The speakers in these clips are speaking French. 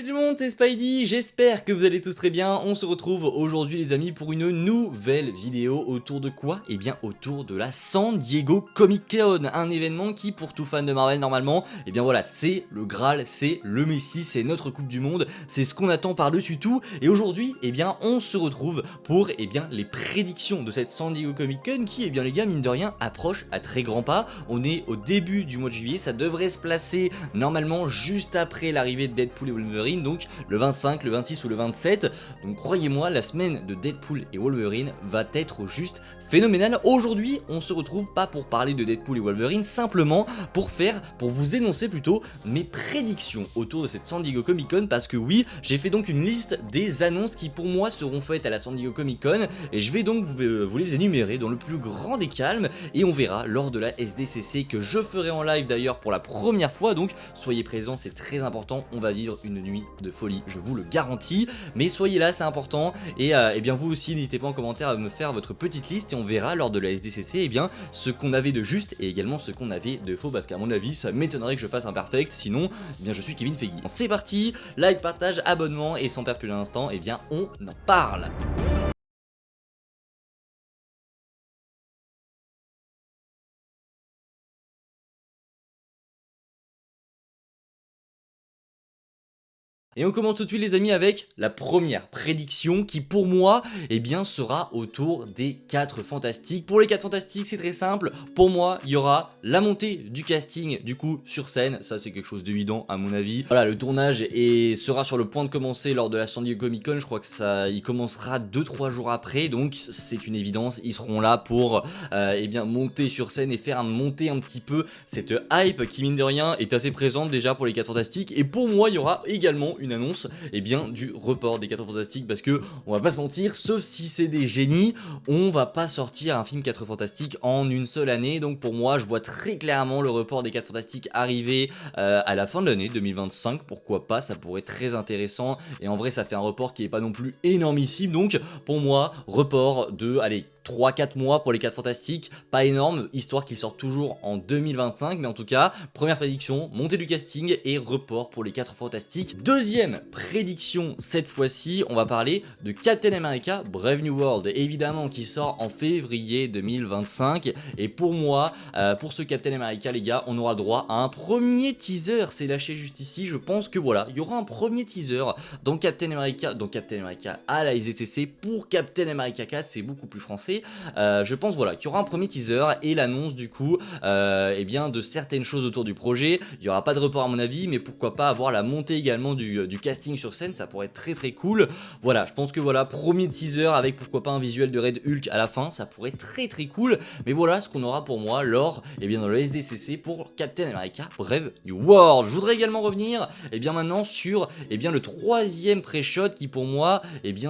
Salut tout le monde, c'est Spidey, j'espère que vous allez tous très bien. On se retrouve aujourd'hui les amis pour une nouvelle vidéo autour de quoi? Eh bien autour de la San Diego Comic Con, un événement qui pour tout fan de Marvel normalement, eh bien voilà, c'est le Graal, c'est le Messie, c'est notre Coupe du Monde, c'est ce qu'on attend par-dessus tout. Et aujourd'hui, eh bien on se retrouve pour les prédictions de cette San Diego Comic Con qui, les gars, mine de rien, approche à très grands pas. On est au début du mois de juillet, ça devrait se placer normalement juste après l'arrivée de Deadpool et Wolverine, donc le 25, le 26 ou le 27. Donc croyez-moi, la semaine de Deadpool et Wolverine va être juste phénoménale. Aujourd'hui, on se retrouve pas pour parler de Deadpool et Wolverine, simplement pour vous énoncer plutôt mes prédictions autour de cette San Diego Comic Con, parce que oui, j'ai fait donc une liste des annonces qui pour moi seront faites à la San Diego Comic Con, et je vais donc vous les énumérer dans le plus grand des calmes, et on verra lors de la SDCC que je ferai en live d'ailleurs pour la première fois, donc soyez présents, c'est très important, on va vivre une nuit de folie, je vous le garantis, mais soyez là, c'est important, et bien vous aussi n'hésitez pas en commentaire à me faire votre petite liste, et on verra lors de la SDCC ce qu'on avait de juste et également ce qu'on avait de faux, parce qu'à mon avis ça m'étonnerait que je fasse un perfect, sinon je suis Kevin Feige. C'est parti, like, partage, abonnement, et sans perdre plus d'un instant, on en parle. Et on commence tout de suite les amis avec la première prédiction qui pour moi sera autour des 4 fantastiques. Pour les 4 fantastiques c'est très simple, pour moi il y aura la montée du casting du coup sur scène, ça c'est quelque chose d'évident à mon avis. Voilà, le tournage sera sur le point de commencer lors de la San Diego Comic Con, je crois que il commencera 2-3 jours après, donc c'est une évidence, ils seront là pour monter sur scène et faire monter un petit peu cette hype qui mine de rien est assez présente déjà pour les 4 fantastiques. Et pour moi il y aura également une annonce du report des 4 fantastiques, parce que on va pas se mentir, sauf si c'est des génies, on va pas sortir un film 4 fantastiques en une seule année. Donc pour moi je vois très clairement le report des 4 fantastiques arriver à la fin de l'année 2025, pourquoi pas, ça pourrait être très intéressant, et en vrai ça fait un report qui est pas non plus énormissime, donc pour moi report de 3-4 mois pour les 4 fantastiques, pas énorme, histoire qu'ils sortent toujours en 2025, mais en tout cas, première prédiction, montée du casting et report pour les 4 fantastiques. Deuxième prédiction, cette fois-ci, on va parler de Captain America Brave New World, évidemment, qui sort en février 2025, et pour moi, pour ce Captain America, les gars, on aura droit à un premier teaser, c'est lâché juste ici, je pense que voilà, il y aura un premier teaser dans Captain America à la SDCC, pour Captain America 4, c'est beaucoup plus français. Je pense voilà qu'il y aura un premier teaser et l'annonce du coup de certaines choses autour du projet. Il n'y aura pas de report à mon avis, mais pourquoi pas avoir la montée également du casting sur scène, ça pourrait être très très cool. Voilà, je pense que voilà, premier teaser avec pourquoi pas un visuel de Red Hulk à la fin, ça pourrait être très très cool. Mais voilà ce qu'on aura pour moi lors dans le SDCC pour Captain America Brave New World. Je voudrais également revenir maintenant sur le troisième pré-shot qui pour moi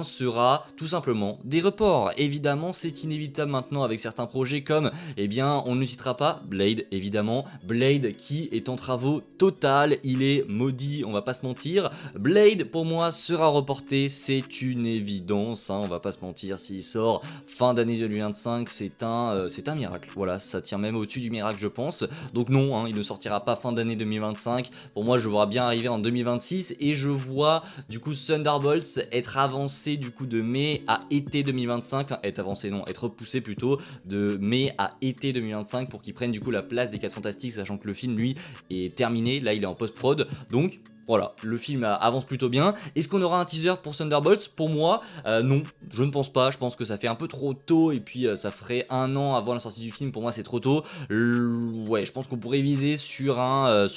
sera tout simplement des reports. Évidemment c'est inévitable maintenant avec certains projets comme on ne citera pas Blade, évidemment, Blade qui est en travaux total, il est maudit, on va pas se mentir. Blade pour moi sera reporté, c'est une évidence, on va pas se mentir, s'il sort fin d'année 2025 c'est un miracle, voilà, ça tient même au-dessus du miracle je pense. Donc non, il ne sortira pas fin d'année 2025, pour moi je le vois bien arriver en 2026, et je vois du coup Thunderbolts être avancé du coup de mai à été 2025, être repoussé plutôt de mai à été 2025 pour qu'ils prennent du coup la place des 4 fantastiques, sachant que le film lui est terminé, là il est en post-prod, donc voilà, le film avance plutôt bien. Est-ce qu'on aura un teaser pour Thunderbolts? Pour moi, non, je ne pense pas. Je pense que ça fait un peu trop tôt, et puis ça ferait 1 an avant la sortie du film. Pour moi, c'est trop tôt. Ouais, je pense qu'on pourrait viser sur un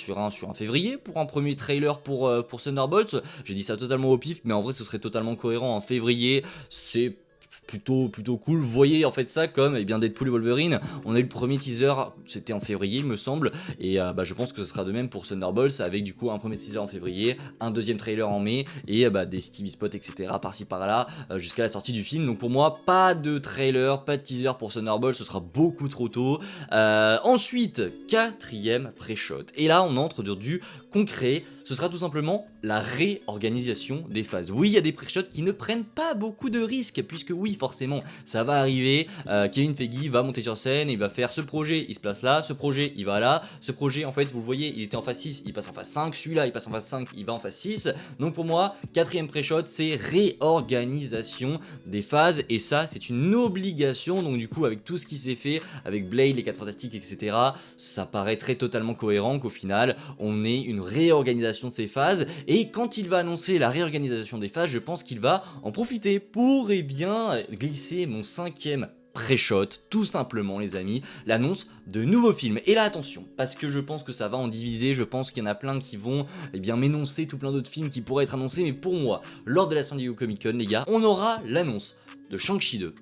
février pour un premier trailer pour Thunderbolts. J'ai dit ça totalement au pif, mais en vrai, ce serait totalement cohérent. En février, c'est plutôt cool. Vous voyez en fait ça comme Deadpool et Wolverine, on a eu le premier teaser, c'était en février il me semble, et je pense que ce sera de même pour Thunderbolts, avec du coup un premier teaser en février, un deuxième trailer en mai, et des Stevie Spots etc par-ci par-là jusqu'à la sortie du film. Donc pour moi pas de trailer, pas de teaser pour Thunderbolts, ce sera beaucoup trop tôt. Ensuite, quatrième pré-shot, et là on entre dans du concret, ce sera tout simplement la réorganisation des phases. Oui, il y a des pré-shots qui ne prennent pas beaucoup de risques, puisque oui, oui forcément ça va arriver, Kevin Feige va monter sur scène, il va faire ce projet, il se place là, ce projet il va là, ce projet en fait vous le voyez il était en phase 6, il passe en phase 5, celui-là il passe en phase 5, il va en phase 6, donc pour moi quatrième pré-shot c'est réorganisation des phases et ça c'est une obligation, donc du coup avec tout ce qui s'est fait, avec Blade, les 4 Fantastiques etc, ça paraît très totalement cohérent qu'au final on ait une réorganisation de ces phases et quand il va annoncer la réorganisation des phases je pense qu'il va en profiter pour bien glisser mon cinquième pré-shot, tout simplement les amis, l'annonce de nouveaux films. Et là attention, parce que je pense que ça va en diviser, je pense qu'il y en a plein qui vont m'énoncer tout plein d'autres films qui pourraient être annoncés, mais pour moi, lors de la San Diego Comic Con les gars, on aura l'annonce de Shang-Chi 2,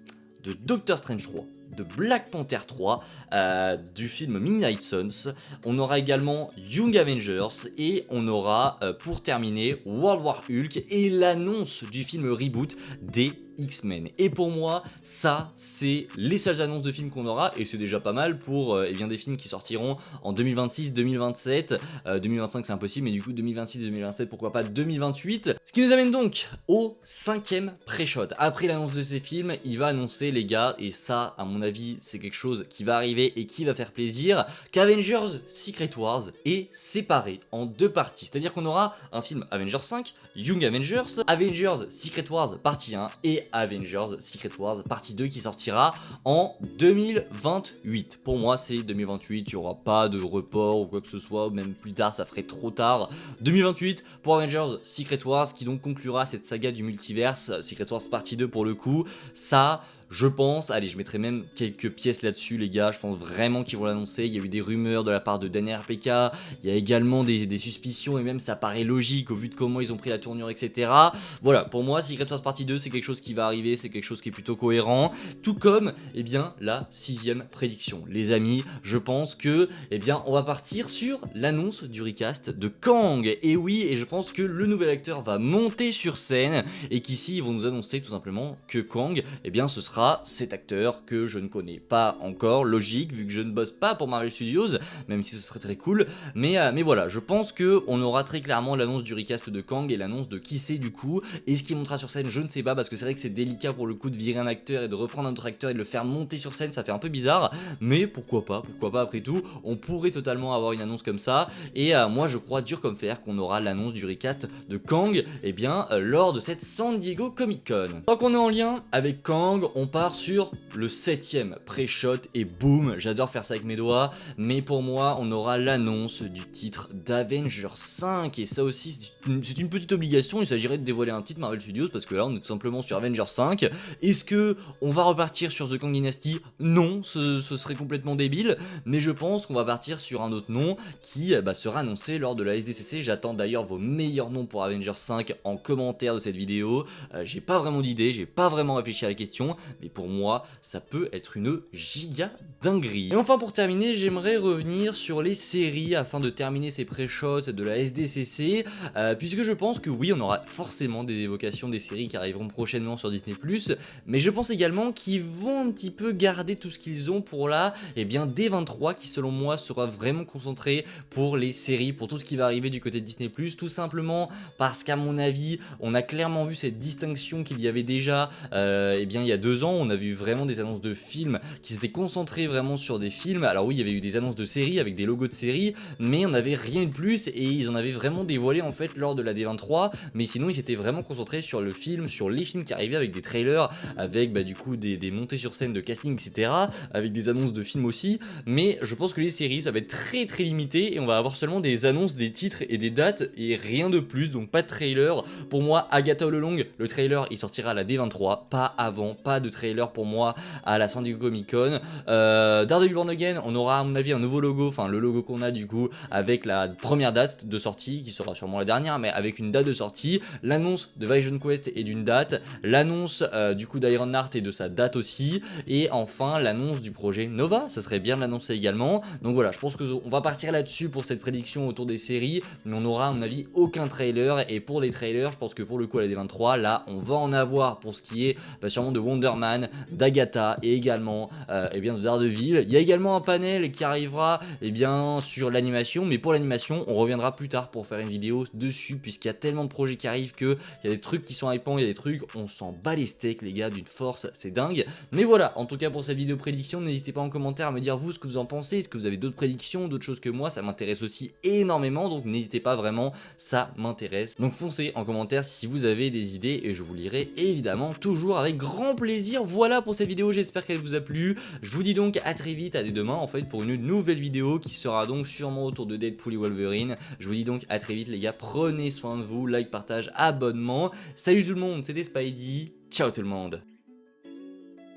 de Doctor Strange 3, de Black Panther 3, du film Midnight Suns, on aura également Young Avengers et on aura pour terminer World War Hulk et l'annonce du film reboot des X-Men. Et pour moi, ça c'est les seules annonces de films qu'on aura et c'est déjà pas mal pour des films qui sortiront en 2026, 2027, 2025 c'est impossible mais du coup 2026, 2027 pourquoi pas 2028. Ce qui nous amène donc au cinquième pré-shot. Après l'annonce de ces films, il va annoncer les gars et ça à mon avis c'est quelque chose qui va arriver et qui va faire plaisir, qu'Avengers Secret Wars est séparé en deux parties, c'est à dire qu'on aura un film Avengers 5, Young Avengers, Avengers Secret Wars partie 1 et Avengers Secret Wars partie 2 qui sortira en 2028. Pour moi c'est 2028, il n'y aura pas de report ou quoi que ce soit, même plus tard ça ferait trop tard. 2028 pour Avengers Secret Wars qui donc conclura cette saga du multiverse, Secret Wars partie 2 pour le coup, ça... Je pense, allez je mettrai même quelques pièces là-dessus les gars, je pense vraiment qu'ils vont l'annoncer, il y a eu des rumeurs de la part de Daniel RPK, il y a également des suspicions et même ça paraît logique au vu de comment ils ont pris la tournure etc. Voilà, pour moi Secret Wars partie 2 c'est quelque chose qui va arriver, c'est quelque chose qui est plutôt cohérent, tout comme la sixième prédiction. Les amis, je pense que on va partir sur l'annonce du recast de Kang, et oui, et je pense que le nouvel acteur va monter sur scène et qu'ici ils vont nous annoncer tout simplement que Kang, ce sera cet acteur que je ne connais pas encore, logique vu que je ne bosse pas pour Marvel Studios, même si ce serait très cool, mais voilà, je pense que on aura très clairement l'annonce du recast de Kang et l'annonce de qui c'est du coup, et ce qui montera sur scène je ne sais pas, parce que c'est vrai que c'est délicat pour le coup de virer un acteur et de reprendre un autre acteur et de le faire monter sur scène, ça fait un peu bizarre, mais pourquoi pas après tout, on pourrait totalement avoir une annonce comme ça, et moi je crois dur comme fer qu'on aura l'annonce du recast de Kang, lors de cette San Diego Comic Con. Tant qu'on est en lien avec Kang, on part sur le 7ème pré-shot et boum, j'adore faire ça avec mes doigts, mais pour moi on aura l'annonce du titre d'Avengers 5 et ça aussi c'est une petite obligation, il s'agirait de dévoiler un titre Marvel Studios parce que là on est tout simplement sur Avengers 5. Est-ce que on va repartir sur The Kang Dynasty? Non, ce serait complètement débile, mais je pense qu'on va partir sur un autre nom qui sera annoncé lors de la SDCC. J'attends d'ailleurs vos meilleurs noms pour Avengers 5 en commentaire de cette vidéo. J'ai pas vraiment d'idée, j'ai pas vraiment réfléchi à la question, mais pour moi ça peut être une giga dinguerie. Et enfin pour terminer, j'aimerais revenir sur les séries afin de terminer ces pré-shots de la SDCC, puisque je pense que oui on aura forcément des évocations des séries qui arriveront prochainement sur Disney+, mais je pense également qu'ils vont un petit peu garder tout ce qu'ils ont pour là, D23 qui selon moi sera vraiment concentré pour les séries, pour tout ce qui va arriver du côté de Disney+, tout simplement parce qu'à mon avis on a clairement vu cette distinction qu'il y avait déjà il y a 2 ans. On a vu vraiment des annonces de films qui s'étaient concentrés vraiment sur des films. Alors oui, il y avait eu des annonces de séries avec des logos de séries, mais on n'avait rien de plus et ils en avaient vraiment dévoilé en fait lors de la D23, mais sinon ils s'étaient vraiment concentrés sur le film, sur les films qui arrivaient avec des trailers, avec du coup des montées sur scène de casting etc, avec des annonces de films aussi, mais je pense que les séries ça va être très très limité et on va avoir seulement des annonces, des titres et des dates et rien de plus, donc pas de trailer. Pour moi Agatha All Along, le trailer il sortira à la D23, pas avant, pas de trailer pour moi à la San Diego Comic Con. Daredevil Born Again, on aura à mon avis un nouveau logo, enfin le logo qu'on a du coup avec la première date de sortie qui sera sûrement la dernière, mais avec une date de sortie, l'annonce de Vision Quest et d'une date, l'annonce du coup d'Ironheart et de sa date aussi, et enfin l'annonce du projet Nova, ça serait bien de l'annoncer également. Donc voilà, je pense qu'on va partir là-dessus pour cette prédiction autour des séries, mais on aura à mon avis aucun trailer, et pour les trailers je pense que pour le coup à la D23 là on va en avoir pour ce qui est sûrement de Wonder Spider-Man, d'Agatha et également eh bien, de Daredevil. Il y a également un panel qui arrivera eh bien, sur l'animation, mais pour l'animation, on reviendra plus tard pour faire une vidéo dessus, puisqu'il y a tellement de projets qui arrivent que il y a des trucs qui sont hypants, il y a des trucs, on s'en bat les steaks les gars, d'une force, c'est dingue. Mais voilà, en tout cas pour cette vidéo prédiction, n'hésitez pas en commentaire à me dire vous ce que vous en pensez, est-ce que vous avez d'autres prédictions, d'autres choses que moi, ça m'intéresse aussi énormément, donc n'hésitez pas vraiment, ça m'intéresse. Donc foncez en commentaire si vous avez des idées et je vous lirai évidemment toujours avec grand plaisir. Voilà pour cette vidéo, j'espère qu'elle vous a plu. Je vous dis donc à très vite, à dès demain en fait pour une nouvelle vidéo qui sera donc sûrement autour de Deadpool et Wolverine. Je vous dis donc à très vite les gars, prenez soin de vous, like, partage, abonnement. Salut tout le monde, c'était Spidey, ciao tout le monde.